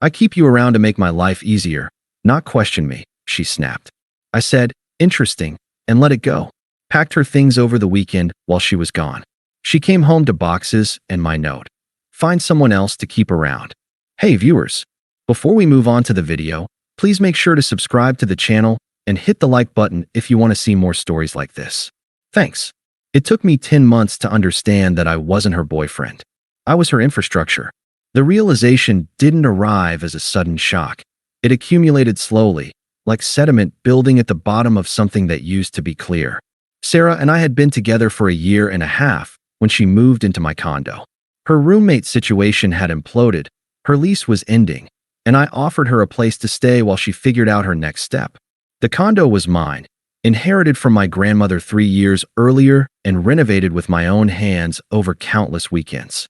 I keep you around to make my life easier, not question me, she snapped. I said, interesting, and let it go. Packed her things over the weekend while she was gone. She came home to boxes and my note. Find someone else to keep around. Hey viewers, before we move on to the video, please make sure to subscribe to the channel and hit the like button if you want to see more stories like this. Thanks. It took me 10 months to understand that I wasn't her boyfriend. I was her infrastructure. The realization didn't arrive as a sudden shock. It accumulated slowly, like sediment building at the bottom of something that used to be clear. Sarah and I had been together for a year and a half when she moved into my condo. Her roommate situation had imploded, her lease was ending, and I offered her a place to stay while she figured out her next step. The condo was mine, inherited from my grandmother 3 years earlier and renovated with my own hands over countless weekends.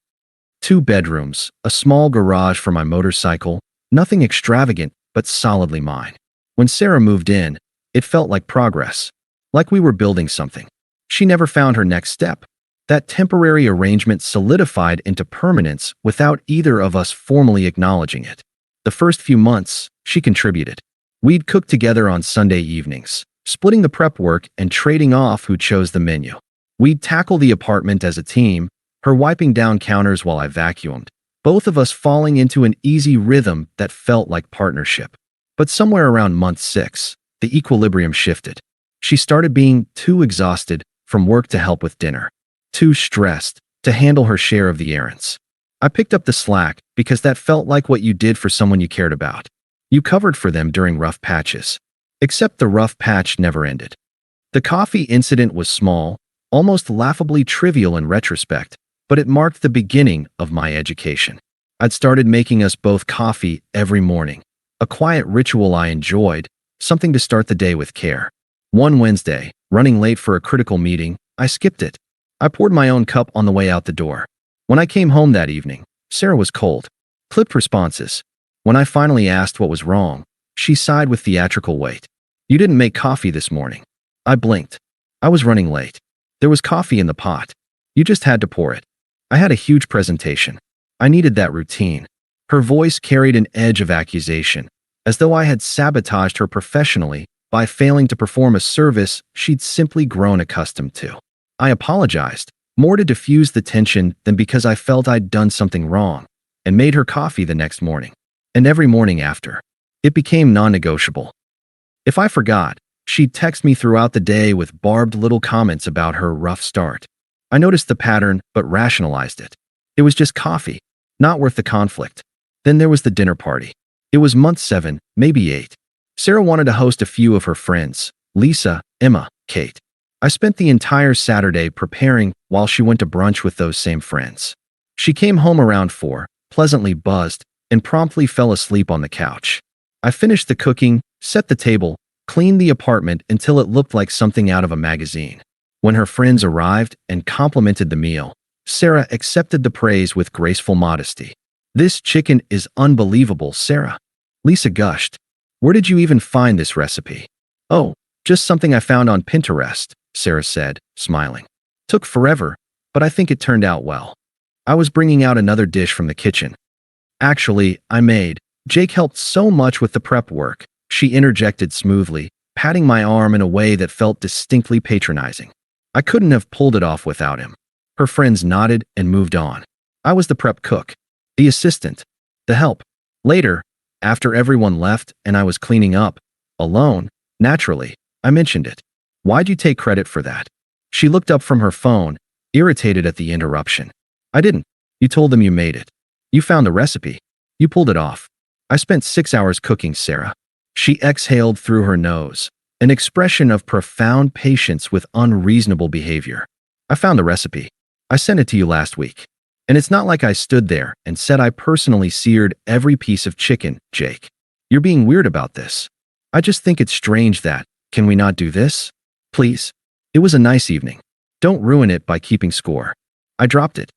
2 bedrooms, a small garage for my motorcycle, nothing extravagant but solidly mine. When Sarah moved in, it felt like progress, like we were building something. She never found her next step. That temporary arrangement solidified into permanence without either of us formally acknowledging it. The first few months, she contributed. We'd cook together on Sunday evenings, splitting the prep work and trading off who chose the menu. We'd tackle the apartment as a team, her wiping down counters while I vacuumed, both of us falling into an easy rhythm that felt like partnership. But somewhere around month 6, the equilibrium shifted. She started being too exhausted from work to help with dinner, too stressed to handle her share of the errands. I picked up the slack because that felt like what you did for someone you cared about. You covered for them during rough patches. Except the rough patch never ended. The coffee incident was small, almost laughably trivial in retrospect, but it marked the beginning of my education. I'd started making us both coffee every morning, a quiet ritual I enjoyed, something to start the day with care. One Wednesday, running late for a critical meeting, I skipped it. I poured my own cup on the way out the door. When I came home that evening, Sarah was cold. Clipped responses. When I finally asked what was wrong, she sighed with theatrical weight. You didn't make coffee this morning. I blinked. I was running late. There was coffee in the pot. You just had to pour it. I had a huge presentation. I needed that routine. Her voice carried an edge of accusation, as though I had sabotaged her professionally by failing to perform a service she'd simply grown accustomed to. I apologized, more to diffuse the tension than because I felt I'd done something wrong, and made her coffee the next morning. And every morning after. It became non-negotiable. If I forgot, she'd text me throughout the day with barbed little comments about her rough start. I noticed the pattern but rationalized it. It was just coffee, not worth the conflict. Then there was the dinner party. It was month 7, maybe 8. Sarah wanted to host a few of her friends, Lisa, Emma, Kate. I spent the entire Saturday preparing while she went to brunch with those same friends. She came home around 4, pleasantly buzzed, and promptly fell asleep on the couch. I finished the cooking, set the table, cleaned the apartment until it looked like something out of a magazine. When her friends arrived and complimented the meal, Sarah accepted the praise with graceful modesty. This chicken is unbelievable, Sarah. Lisa gushed. Where did you even find this recipe? Oh, just something I found on Pinterest, Sarah said, smiling. Took forever, but I think it turned out well. I was bringing out another dish from the kitchen. Actually, Jake helped so much with the prep work, she interjected smoothly, patting my arm in a way that felt distinctly patronizing. I couldn't have pulled it off without him. Her friends nodded and moved on. I was the prep cook, the assistant, the help. Later, after everyone left and I was cleaning up, alone, naturally, I mentioned it. Why'd you take credit for that? She looked up from her phone, irritated at the interruption. I didn't. You told them you made it. You found the recipe. You pulled it off. I spent 6 hours cooking, Sarah. She exhaled through her nose, an expression of profound patience with unreasonable behavior. I found the recipe. I sent it to you last week. And it's not like I stood there and said I personally seared every piece of chicken, Jake. You're being weird about this. I just think it's strange that, can we not do this? Please. It was a nice evening. Don't ruin it by keeping score. I dropped it.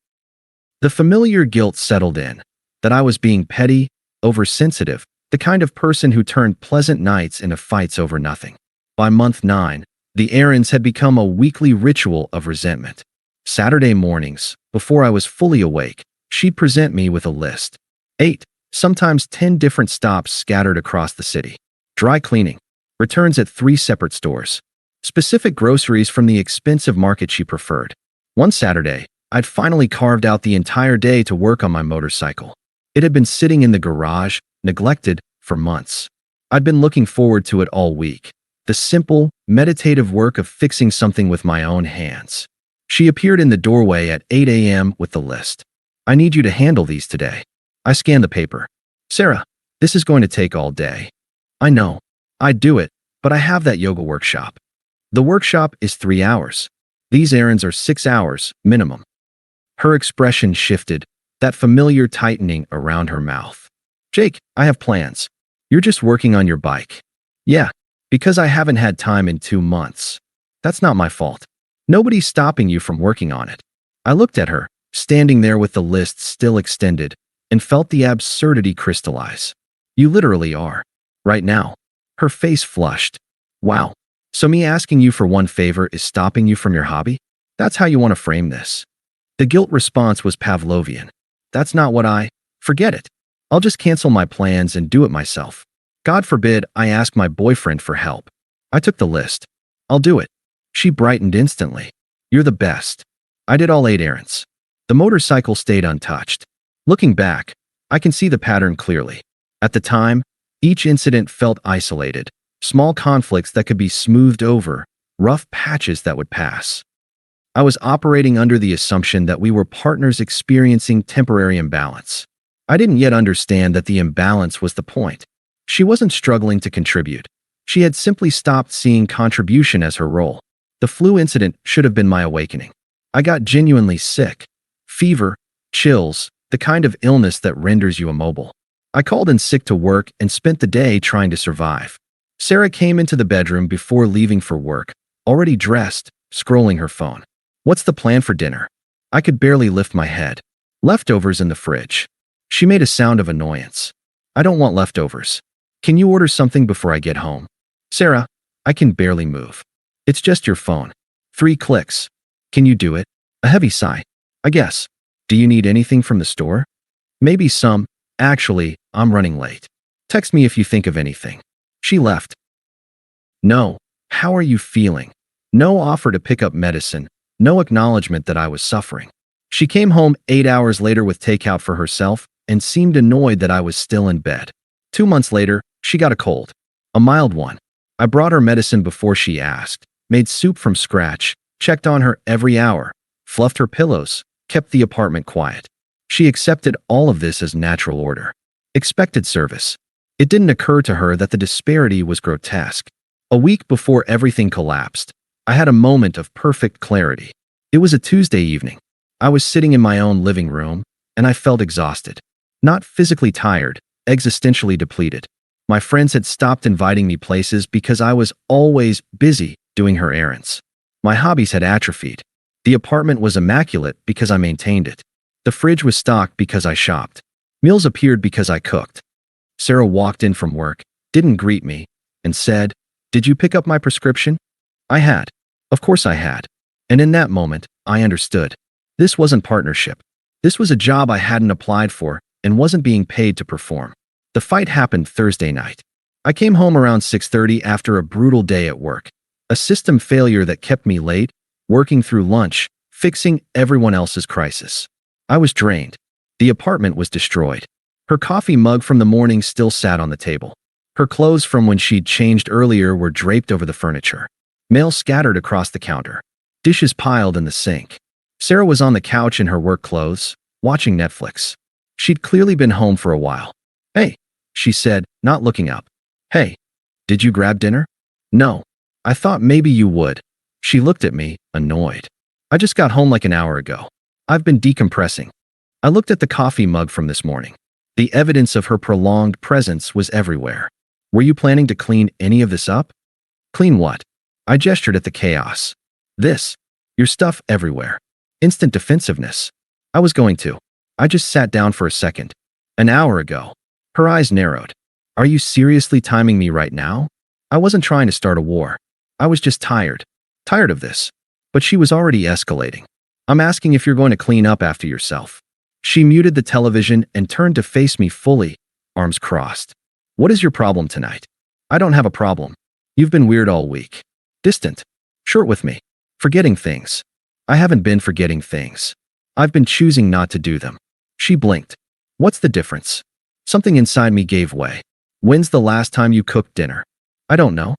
The familiar guilt settled in, that I was being petty, oversensitive, the kind of person who turned pleasant nights into fights over nothing. By month 9, the errands had become a weekly ritual of resentment. Saturday mornings, before I was fully awake, she'd present me with a list. 8. sometimes 10 different stops scattered across the city. Dry cleaning, returns at 3 separate stores, specific groceries from the expensive market she preferred. One Saturday, I'd finally carved out the entire day to work on my motorcycle. It had been sitting in the garage, neglected, for months. I'd been looking forward to it all week. The simple, meditative work of fixing something with my own hands. She appeared in the doorway at 8 a.m. with the list. I need you to handle these today. I scanned the paper. Sarah, this is going to take all day. I know. I'd do it, but I have that yoga workshop. The workshop is 3 hours. These errands are 6 hours, minimum. Her expression shifted, that familiar tightening around her mouth. Jake, I have plans. You're just working on your bike. Yeah, because I haven't had time in 2 months. That's not my fault. Nobody's stopping you from working on it. I looked at her, standing there with the list still extended, and felt the absurdity crystallize. You literally are. Right now. Her face flushed. Wow. So me asking you for one favor is stopping you from your hobby? That's how you want to frame this. The guilt response was Pavlovian. That's not what Forget it. I'll just cancel my plans and do it myself. God forbid I ask my boyfriend for help. I took the list. I'll do it. She brightened instantly. You're the best. I did all 8 errands. The motorcycle stayed untouched. Looking back, I can see the pattern clearly. At the time, each incident felt isolated, small conflicts that could be smoothed over, rough patches that would pass. I was operating under the assumption that we were partners experiencing temporary imbalance. I didn't yet understand that the imbalance was the point. She wasn't struggling to contribute. She had simply stopped seeing contribution as her role. The flu incident should have been my awakening. I got genuinely sick. Fever, chills, the kind of illness that renders you immobile. I called in sick to work and spent the day trying to survive. Sarah came into the bedroom before leaving for work, already dressed, scrolling her phone. What's the plan for dinner? I could barely lift my head. Leftovers in the fridge. She made a sound of annoyance. I don't want leftovers. Can you order something before I get home? Sarah, I can barely move. It's just your phone. 3 clicks. Can you do it? A heavy sigh. I guess. Do you need anything from the store? Maybe some. Actually, I'm running late. Text me if you think of anything. She left. No. How are you feeling? No offer to pick up medicine. No acknowledgement that I was suffering. She came home 8 hours later with takeout for herself and seemed annoyed that I was still in bed. 2 months later, she got a cold. A mild one. I brought her medicine before she asked, made soup from scratch, checked on her every hour, fluffed her pillows, kept the apartment quiet. She accepted all of this as natural order. Expected service. It didn't occur to her that the disparity was grotesque. A week before everything collapsed, I had a moment of perfect clarity. It was a Tuesday evening. I was sitting in my own living room, and I felt exhausted. Not physically tired, existentially depleted. My friends had stopped inviting me places because I was always busy doing her errands. My hobbies had atrophied. The apartment was immaculate because I maintained it. The fridge was stocked because I shopped. Meals appeared because I cooked. Sarah walked in from work, didn't greet me, and said, "Did you pick up my prescription?" I had. Of course I had. And in that moment, I understood. This wasn't partnership. This was a job I hadn't applied for and wasn't being paid to perform. The fight happened Thursday night. I came home around 6:30 after a brutal day at work. A system failure that kept me late, working through lunch, fixing everyone else's crisis. I was drained. The apartment was destroyed. Her coffee mug from the morning still sat on the table. Her clothes from when she'd changed earlier were draped over the furniture. Mail scattered across the counter. Dishes piled in the sink. Sarah was on the couch in her work clothes, watching Netflix. She'd clearly been home for a while. "Hey," she said, not looking up. "Hey, did you grab dinner?" "No. I thought maybe you would." She looked at me, annoyed. "I just got home like an hour ago. I've been decompressing." I looked at the coffee mug from this morning. The evidence of her prolonged presence was everywhere. "Were you planning to clean any of this up?" "Clean what?" I gestured at the chaos. "This. Your stuff everywhere." Instant defensiveness. "I was going to. I just sat down for a second. An hour ago." Her eyes narrowed. "Are you seriously timing me right now?" I wasn't trying to start a war. I was just tired. Tired of this. But she was already escalating. "I'm asking if you're going to clean up after yourself." She muted the television and turned to face me fully, arms crossed. What is your problem tonight? I don't have a problem. You've been weird all week. Distant. Short with me. Forgetting things. I haven't been forgetting things. I've been choosing not to do them. She blinked. What's the difference? Something inside me gave way. When's the last time you cooked dinner? I don't know.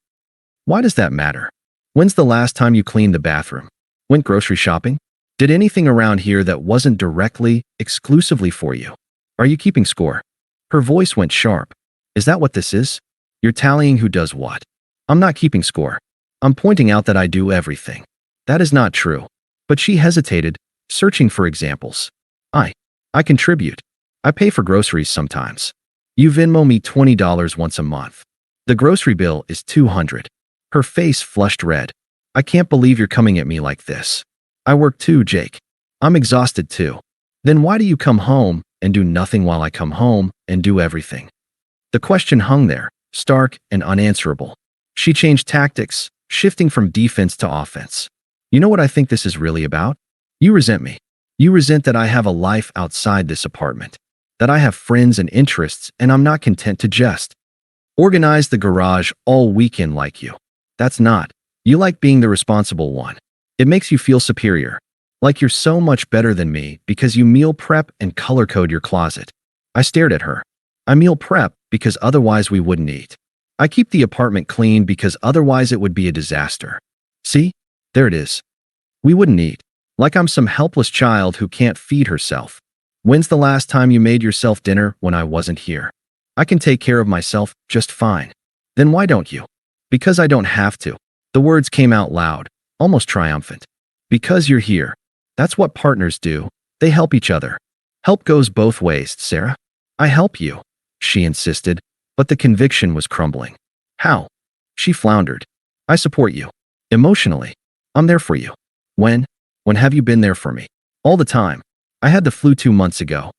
Why does that matter? When's the last time you cleaned the bathroom? Went grocery shopping? Did anything around here that wasn't directly, exclusively for you? Are you keeping score? Her voice went sharp. Is that what this is? You're tallying who does what. I'm not keeping score. I'm pointing out that I do everything. That is not true. But she hesitated, searching for examples. I contribute. I pay for groceries sometimes. You Venmo me $20 once a month. The grocery bill is $200. Her face flushed red. I can't believe you're coming at me like this. I work too, Jake. I'm exhausted too. Then why do you come home and do nothing while I come home and do everything? The question hung there, stark and unanswerable. She changed tactics, shifting from defense to offense. You know what I think this is really about? You resent me. You resent that I have a life outside this apartment, that I have friends and interests, and I'm not content to just organize the garage all weekend like you. That's not. You like being the responsible one. It makes you feel superior, like you're so much better than me because you meal prep and color code your closet. I stared at her. I meal prep because otherwise we wouldn't eat. I keep the apartment clean because otherwise it would be a disaster. See? There it is. We wouldn't eat. Like I'm some helpless child who can't feed herself. When's the last time you made yourself dinner when I wasn't here? I can take care of myself just fine. Then why don't you? Because I don't have to. The words came out loud, almost triumphant. Because you're here. That's what partners do. They help each other. Help goes both ways, Sarah. I help you, she insisted, but the conviction was crumbling. How? She floundered. I support you. Emotionally. I'm there for you. When? When have you been there for me? All the time. I had the flu 2 months ago.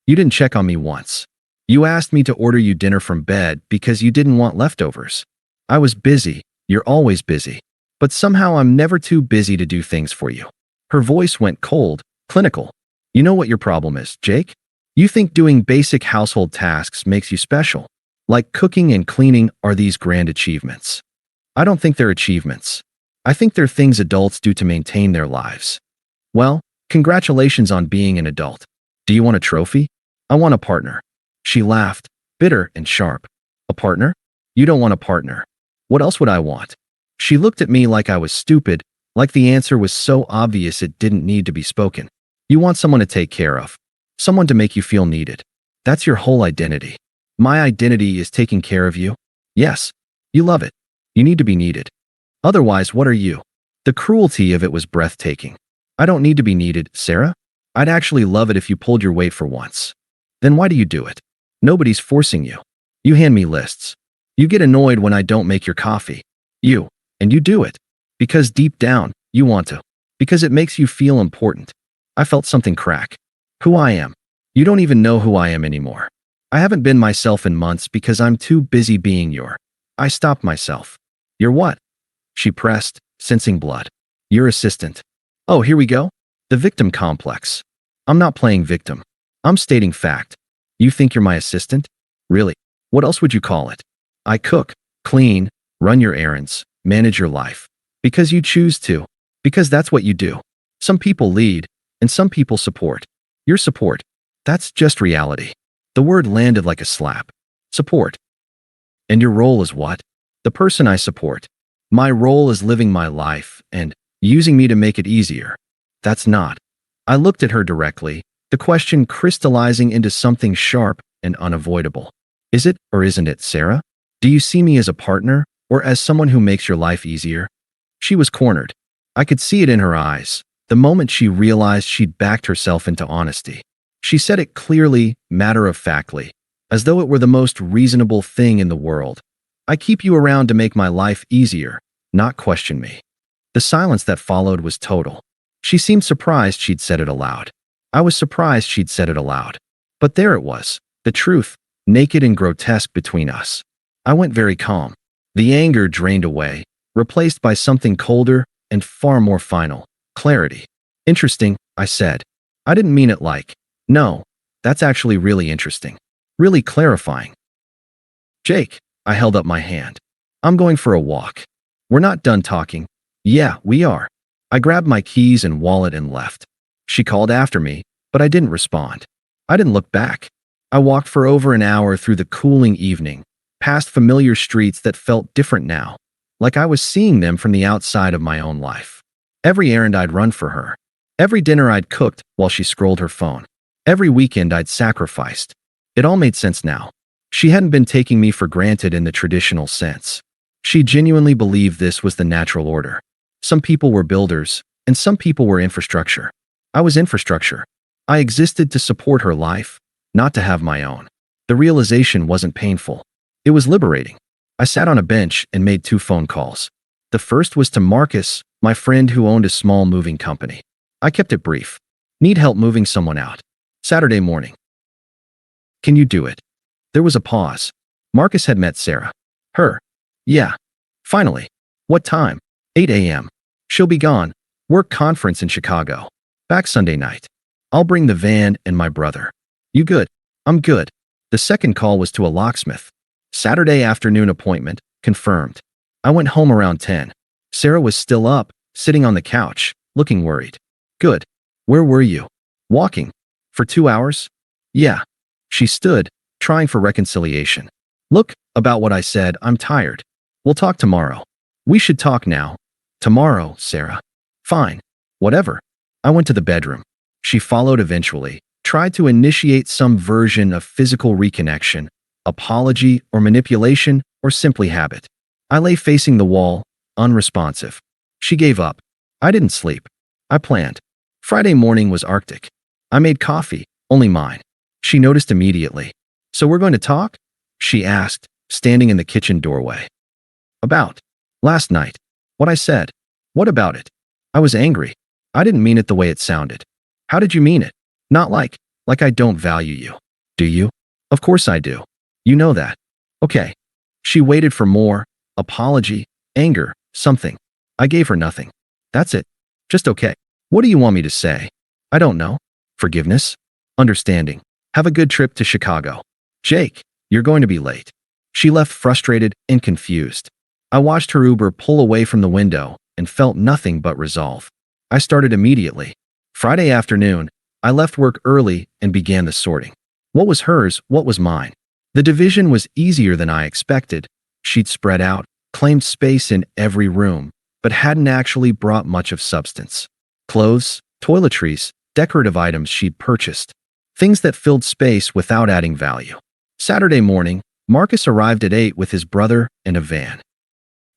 You didn't check on me once. You asked me to order you dinner from bed because you didn't want leftovers. I was busy. You're always busy. But somehow I'm never too busy to do things for you. Her voice went cold, clinical. You know what your problem is, Jake? You think doing basic household tasks makes you special. Like cooking and cleaning are these grand achievements. I don't think they're achievements. I think they're things adults do to maintain their lives. Well, congratulations on being an adult. Do you want a trophy? I want a partner. She laughed, bitter and sharp. A partner? You don't want a partner. What else would I want? She looked at me like I was stupid, like the answer was so obvious it didn't need to be spoken. You want someone to take care of. Someone to make you feel needed. That's your whole identity. My identity is taking care of you? Yes. You love it. You need to be needed. Otherwise, what are you? The cruelty of it was breathtaking. I don't need to be needed, Sarah. I'd actually love it if you pulled your weight for once. Then why do you do it? Nobody's forcing you. You hand me lists. You get annoyed when I don't make your coffee. And you do it. Because deep down, you want to. Because it makes you feel important. I felt something crack. Who I am. You don't even know who I am anymore. I haven't been myself in months because I'm too busy being your. I stopped myself. You're what? She pressed, sensing blood. Your assistant. Oh, here we go. The victim complex. I'm not playing victim. I'm stating fact. You think you're my assistant? Really? What else would you call it? I cook, clean, run your errands, manage your life. Because you choose to. Because that's what you do. Some people lead, and some people support. Your support. That's just reality. The word landed like a slap. Support. And your role is what? The person I support. My role is living my life and using me to make it easier. That's not. I looked at her directly, the question crystallizing into something sharp and unavoidable. Is it or isn't it, Sarah? Do you see me as a partner or as someone who makes your life easier? She was cornered. I could see it in her eyes, the moment she realized she'd backed herself into honesty. She said it clearly, matter-of-factly, as though it were the most reasonable thing in the world. I keep you around to make my life easier, not question me. The silence that followed was total. She seemed surprised she'd said it aloud. I was surprised she'd said it aloud. But there it was, the truth, naked and grotesque between us. I went very calm. The anger drained away, replaced by something colder and far more final, clarity. Interesting, I said. I didn't mean it like, no, that's actually really interesting. Really clarifying. Jake, I held up my hand. I'm going for a walk. We're not done talking. Yeah, we are. I grabbed my keys and wallet and left. She called after me, but I didn't respond. I didn't look back. I walked for over an hour through the cooling evening, past familiar streets that felt different now, like I was seeing them from the outside of my own life. Every errand I'd run for her. Every dinner I'd cooked while she scrolled her phone. Every weekend I'd sacrificed. It all made sense now. She hadn't been taking me for granted in the traditional sense. She genuinely believed this was the natural order. Some people were builders, and some people were infrastructure. I was infrastructure. I existed to support her life, not to have my own. The realization wasn't painful. It was liberating. I sat on a bench and made 2 phone calls. The first was to Marcus, my friend who owned a small moving company. I kept it brief. Need help moving someone out. Saturday morning. Can you do it? There was a pause. Marcus had met Sarah. Her. Yeah. Finally. What time? 8 a.m. She'll be gone. Work conference in Chicago. Back Sunday night. I'll bring the van and my brother. You good? I'm good. The second call was to a locksmith. Saturday afternoon appointment, confirmed. I went home around 10. Sarah was still up, sitting on the couch, looking worried. Good. Where were you? Walking. For 2 hours? Yeah. She stood, trying for reconciliation. Look, about what I said, I'm tired. We'll talk tomorrow. We should talk now. Tomorrow, Sarah. Fine. Whatever. I went to the bedroom. She followed eventually, tried to initiate some version of physical reconnection, apology or manipulation, or simply habit. I lay facing the wall, unresponsive. She gave up. I didn't sleep. I planned. Friday morning was Arctic. I made coffee, only mine. She noticed immediately. So we're going to talk? She asked, standing in the kitchen doorway. About. Last night. What I said. What about it? I was angry. I didn't mean it the way it sounded. How did you mean it? Not like I don't value you. Do you? Of course I do. You know that. Okay. She waited for more. Apology, anger, something. I gave her nothing. That's it. Just okay. What do you want me to say? I don't know. Forgiveness? Understanding. Have a good trip to Chicago. Jake, you're going to be late. She left frustrated and confused. I watched her Uber pull away from the window and felt nothing but resolve. I started immediately. Friday afternoon, I left work early and began the sorting. What was hers, what was mine? The division was easier than I expected. She'd spread out, claimed space in every room, but hadn't actually brought much of substance. Clothes, toiletries, decorative items she'd purchased. Things that filled space without adding value. Saturday morning, Marcus arrived at 8 with his brother and a van.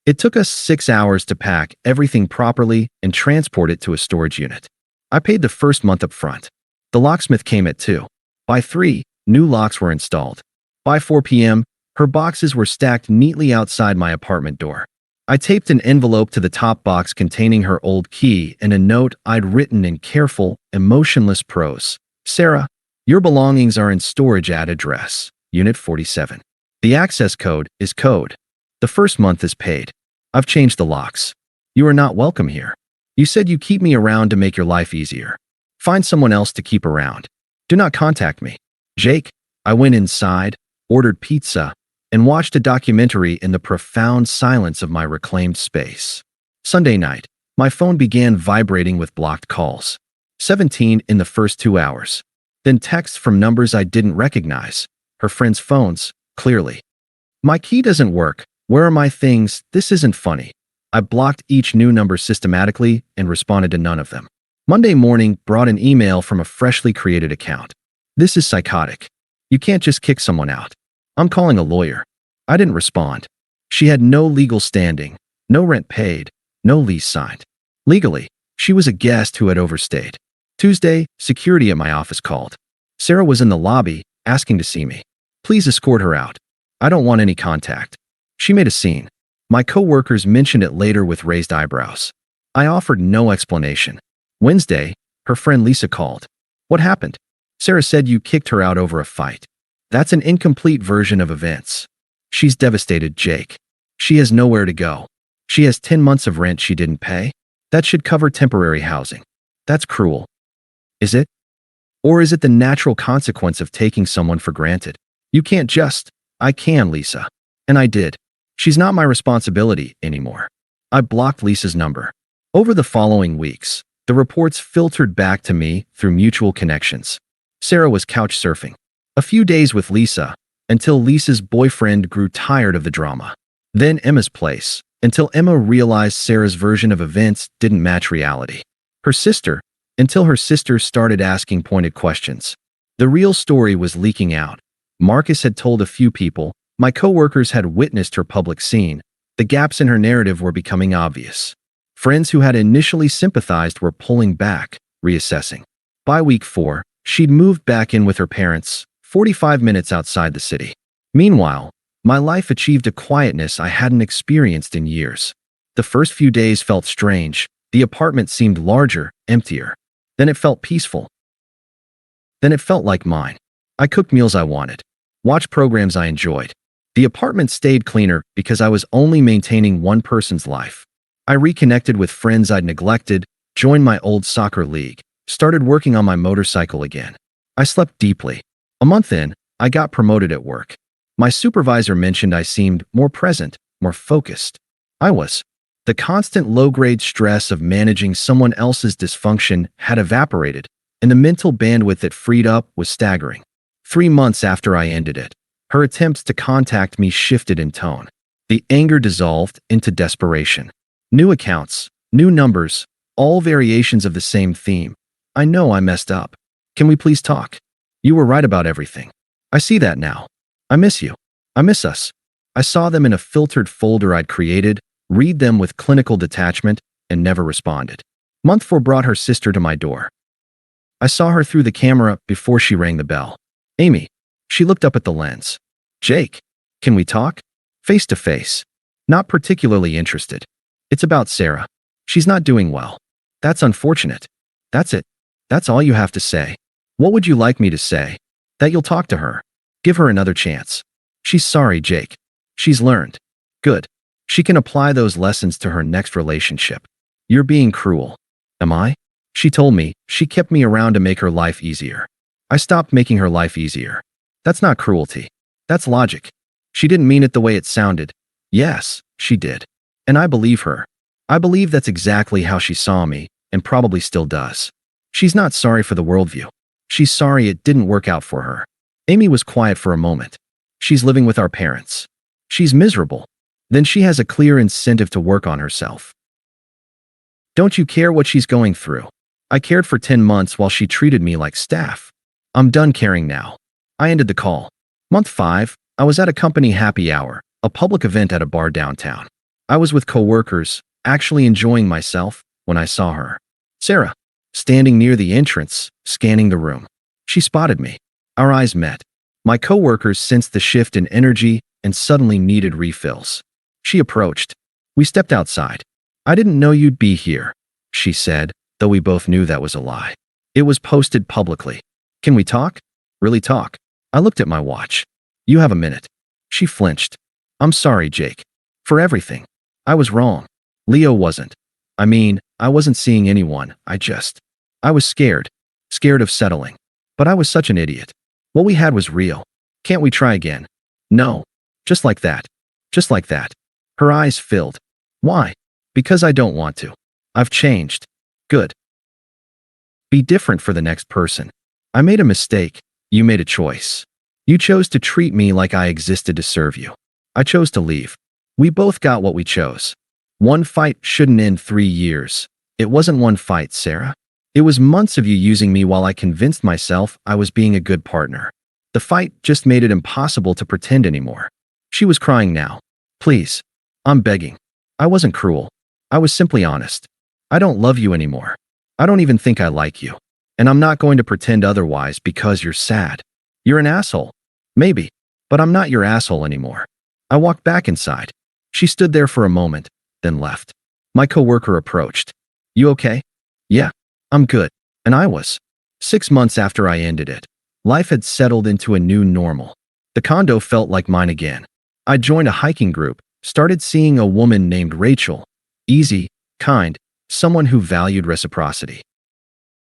It took us 6 hours to pack everything properly and transport it to a storage unit. I paid the first month up front. The locksmith came at 2. By 3, new locks were installed. By 4 p.m., her boxes were stacked neatly outside my apartment door. I taped an envelope to the top box containing her old key and a note I'd written in careful, emotionless prose. Sarah, your belongings are in storage at address, Unit 47. The access code is code. The first month is paid. I've changed the locks. You are not welcome here. You said you keep me around to make your life easier. Find someone else to keep around. Do not contact me. Jake, I went inside, ordered pizza, and watched a documentary in the profound silence of my reclaimed space. Sunday night, my phone began vibrating with blocked calls. 17 in the first 2 hours. Then texts from numbers I didn't recognize. Her friends' phones, clearly. My key doesn't work. Where are my things? This isn't funny. I blocked each new number systematically and responded to none of them. Monday morning brought an email from a freshly created account. This is psychotic. You can't just kick someone out. I'm calling a lawyer. I didn't respond. She had no legal standing, no rent paid, no lease signed. Legally, she was a guest who had overstayed. Tuesday, security at my office called. Sarah was in the lobby, asking to see me. Please escort her out. I don't want any contact. She made a scene. My coworkers mentioned it later with raised eyebrows. I offered no explanation. Wednesday, her friend Lisa called. What happened? Sarah said you kicked her out over a fight. That's an incomplete version of events. She's devastated, Jake. She has nowhere to go. She has 10 months of rent she didn't pay. That should cover temporary housing. That's cruel. Is it? Or is it the natural consequence of taking someone for granted? You can't just. I can, Lisa. And I did. She's not my responsibility anymore. I blocked Lisa's number. Over the following weeks, the reports filtered back to me through mutual connections. Sarah was couch surfing. A few days with Lisa, until Lisa's boyfriend grew tired of the drama. Then Emma's place, until Emma realized Sarah's version of events didn't match reality. Her sister, until her sister started asking pointed questions. The real story was leaking out. Marcus had told a few people, my coworkers had witnessed her public scene. The gaps in her narrative were becoming obvious. Friends who had initially sympathized were pulling back, reassessing. By week 4, she'd moved back in with her parents, 45 minutes outside the city. Meanwhile, my life achieved a quietness I hadn't experienced in years. The first few days felt strange. The apartment seemed larger, emptier. Then it felt peaceful. Then it felt like mine. I cooked meals I wanted. Watched programs I enjoyed. The apartment stayed cleaner because I was only maintaining one person's life. I reconnected with friends I'd neglected, joined my old soccer league, started working on my motorcycle again. I slept deeply. A month in, I got promoted at work. My supervisor mentioned I seemed more present, more focused. I was. The constant low-grade stress of managing someone else's dysfunction had evaporated, and the mental bandwidth it freed up was staggering. 3 months after I ended it, her attempts to contact me shifted in tone. The anger dissolved into desperation. New accounts, new numbers, all variations of the same theme. I know I messed up. Can we please talk? You were right about everything. I see that now. I miss you. I miss us. I saw them in a filtered folder I'd created, read them with clinical detachment, and never responded. Month 4 brought her sister to my door. I saw her through the camera before she rang the bell. Amy. She looked up at the lens. Jake. Can we talk? Face to face. Not particularly interested. It's about Sarah. She's not doing well. That's unfortunate. That's it. That's all you have to say. What would you like me to say? That you'll talk to her. Give her another chance. She's sorry, Jake. She's learned. Good. She can apply those lessons to her next relationship. You're being cruel. Am I? She told me she kept me around to make her life easier. I stopped making her life easier. That's not cruelty. That's logic. She didn't mean it the way it sounded. Yes, she did. And I believe her. I believe that's exactly how she saw me, and probably still does. She's not sorry for the worldview. She's sorry it didn't work out for her. Amy was quiet for a moment. She's living with our parents. She's miserable. Then she has a clear incentive to work on herself. Don't you care what she's going through? I cared for 10 months while she treated me like staff. I'm done caring now. I ended the call. Month 5, I was at a company happy hour, a public event at a bar downtown. I was with coworkers, actually enjoying myself, when I saw her. Sarah, standing near the entrance, scanning the room. She spotted me. Our eyes met. My coworkers sensed the shift in energy and suddenly needed refills. She approached. We stepped outside. I didn't know you'd be here, she said, though we both knew that was a lie. It was posted publicly. Can we talk? Really talk? I looked at my watch. You have a minute. She flinched. I'm sorry, Jake. For everything. I was wrong. Leo wasn't. I wasn't seeing anyone. I was scared. Scared of settling. But I was such an idiot. What we had was real. Can't we try again? No. Just like that. Just like that. Her eyes filled. Why? Because I don't want to. I've changed. Good. Be different for the next person. I made a mistake. You made a choice. You chose to treat me like I existed to serve you. I chose to leave. We both got what we chose. One fight shouldn't end 3 years. It wasn't one fight, Sarah. It was months of you using me while I convinced myself I was being a good partner. The fight just made it impossible to pretend anymore. She was crying now. Please. I'm begging. I wasn't cruel. I was simply honest. I don't love you anymore. I don't even think I like you. And I'm not going to pretend otherwise because you're sad. You're an asshole. Maybe. But I'm not your asshole anymore. I walked back inside. She stood there for a moment, then left. My coworker approached. You okay? Yeah, I'm good. And I was. 6 months after I ended it, life had settled into a new normal. The condo felt like mine again. I joined a hiking group, started seeing a woman named Rachel. Easy, kind, someone who valued reciprocity.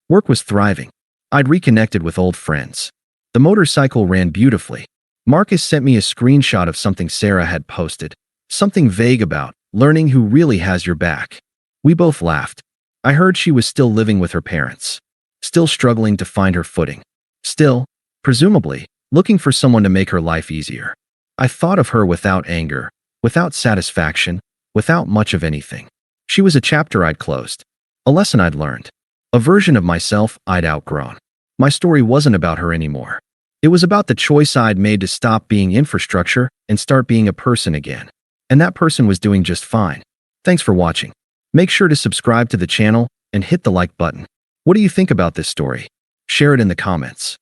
Work was thriving. I'd reconnected with old friends. The motorcycle ran beautifully. Marcus sent me a screenshot of something Sarah had posted, something vague about learning who really has your back. We both laughed. I heard she was still living with her parents, still struggling to find her footing, still, presumably, looking for someone to make her life easier. I thought of her without anger, without satisfaction, without much of anything. She was a chapter I'd closed, a lesson I'd learned, a version of myself I'd outgrown. My story wasn't about her anymore. It was about the choice I'd made to stop being infrastructure and start being a person again. And that person was doing just fine. Thanks for watching. Make sure to subscribe to the channel and hit the like button. What do you think about this story? Share it in the comments.